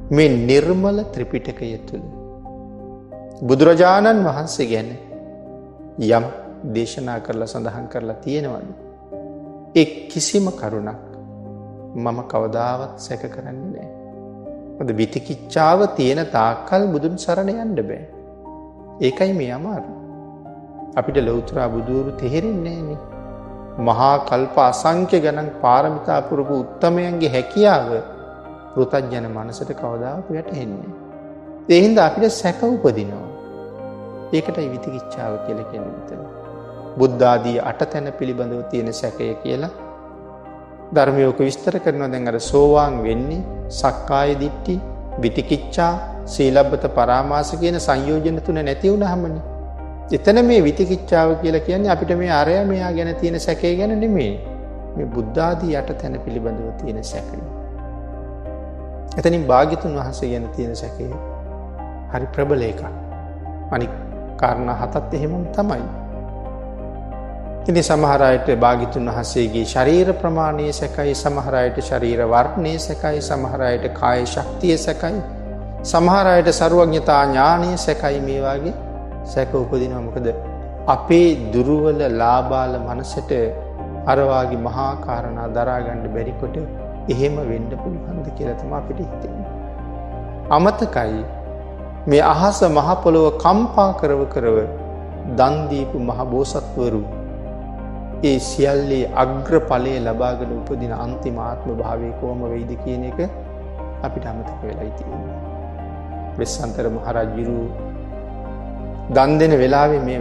මේ නිර්මල ත්‍රිපිටකය තුළ බුදුරජාණන් වහන්සේ ගැන යම් දේශනා කරලා සඳහන් කරලා තියෙනවද? ඒ කිසිම කරුණක් මම කවදාවත් සැක කරන්නේ නැහැ. මොකද විතිකිච්ඡාව තියෙන තාක්කල් බුදුන් සරණ යන්න බෑ. ඒකයි මේ අමාරු. අපිට ලෞතර බුදුරු තේරෙන්නේ නැහනේ. මහා කල්ප අසංඛ්‍ය ගණන් පාරමිතා පුරපු උත්තමයන්ගේ හැකියාව පෘථග්ජන මනසට කවදාවත් වැටහෙන්නේ නැහැ. ඒ හින්දා අපිට සැක උපදිනවා. ඒකටයි විතිකිච්ඡාව කියලා කියන්නේ. බුද්ධ ආදී 8 තැන පිළිබඳව තියෙන සැකය කියලා ධර්මයක විස්තර කරනවා. දැන් අර සෝවාන් වෙන්නේ සක්කාය දිට්ඨි, විතිකිච්ඡා, සීලබ්බත පරාමාස කියන සංයෝජන තුන නැති වුනහමනේ. එතන මේ විතිකිච්ඡාව කියලා කියන්නේ අපිට මේ අරය මෙයා ගැන තියෙන සැකය ගැන නෙමෙයි. මේ බුද්ධ ආදී 8 තැන පිළිබඳව තියෙන සැකය. එතනින් භාග්‍යතුන් වහන්සේ ගැන තියෙන සැකය හරි ප්‍රබල එකක්. අනික් කාරණා 7ත් එහෙමම තමයි. ඉතින් සමහර අයට භාග්‍යතුන් වහන්සේගේ ශරීර ප්‍රමාණයේ සැකයි, සමහර අයට ශරීර වර්ණයේ සැකයි, සමහර අයට කාය ශක්තිය සැකයි, සමහර අයට සර්වඥතා ඥානයේ සැකයි. මේ වගේ සැක උපදිනවා. මොකද අපේ දුර්වල ලාබාල මනසට අර වාගේ මහා කාරණා දරා ගන්න බැරි කොට එහෙම වෙන්න පුළුවන්ද කියලා තමයි අපිට හිතෙන්නේ. අමතකයි මේ අහස මහ පොළොව කම්පා කරව දන් දීපු මහ බෝසත්වරු ඒ සියල්ලේ අග්‍රඵලයේ ලබාගෙන උපදින අන්තිම ආත්ම භාවයේ කොහොම වෙයිද කියන එක අපිට අමතක වෙලා තියෙනවා. වෙස්සන්තර මහ රජු දන් දෙන වෙලාවේ මේ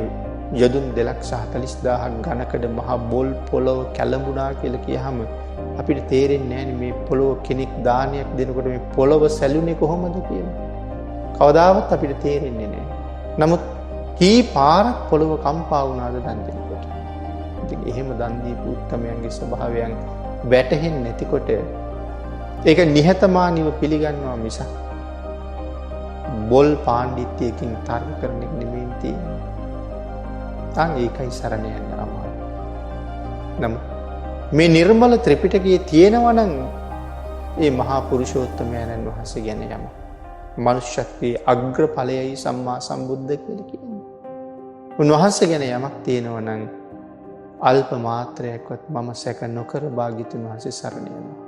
යදුන් 2,40,000ක් ඝනකඩ මහ බොල් පොළොව කැළඹුණා කියලා කියහම අපිට තේරෙන්නේ නැහැ මේ පොළොව කෙනෙක් දානයක් දෙනකොට මේ පොළොව සැලුනේ කොහොමද කියලා. කවදාවත් අපිට තේරෙන්නේ නැහැ. නමුත් කී පාරක් පොළොව කම්පා වුණාද දන් දෙනකොට. ඉතින් එහෙම දන් දීපු උත්තමයන්ගේ ස්වභාවයන් වැටහෙන්නේ නැතිකොට ඒක නිහතමානීව පිළිගන්නවා මිසක් බොල් පාණ්ඩිත්‍යයකින් තර්ක කරන එක නෙමෙයි තියෙන්නේ. ඒකයි සරණ යන්න අමාරු. නමුත් මේ නිර්මල ත්‍රිපිටකයේ තියෙනවා නම් ඒ මහා පුරුෂෝත්තමයන්න් වහන්සේ ගැන යම මනුෂ්‍යත්වයේ අග්‍රඵලයයි සම්මා සම්බුද්ධ කියලා කියන්නේ. උන්වහන්සේ ගැන යමක් තියෙනවා නම් අල්ප මාත්‍රයක්වත් මම සැක නොකර භාග්‍යතුන් වහන්සේ සරණ යනවා.